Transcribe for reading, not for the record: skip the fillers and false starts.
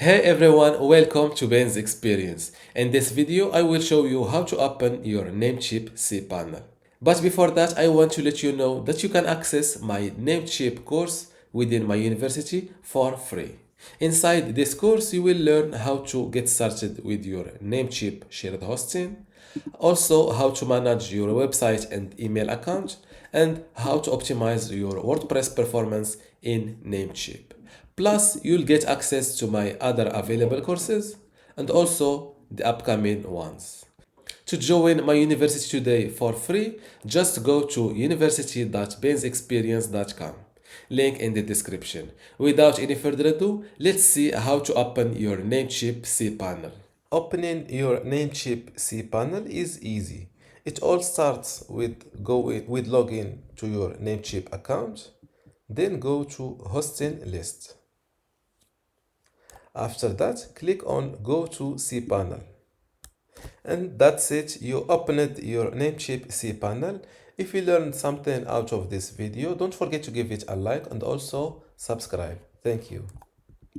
Hey everyone, welcome to Ben's Experience. In this video, I will show you how to open your Namecheap cPanel. But before that, I want to let you know that you can access my Namecheap course within my university for free. Inside this course, you will learn how to get started with your Namecheap shared hosting, also how to manage your website and email account, and how to optimize your WordPress performance in Namecheap. Plus, you'll get access to my other available courses and also the upcoming ones. To join my university today for free, just go to university.bensexperience.com. Link in the description. Without any further ado, let's see how to open your Namecheap cPanel. Opening your Namecheap cPanel is easy. It all starts with login to your Namecheap account, then go to hosting list. After that, click on Go to cPanel. And that's it, you opened your Namecheap cPanel. If you learned something out of this video, don't forget to give it a like and also subscribe. Thank you.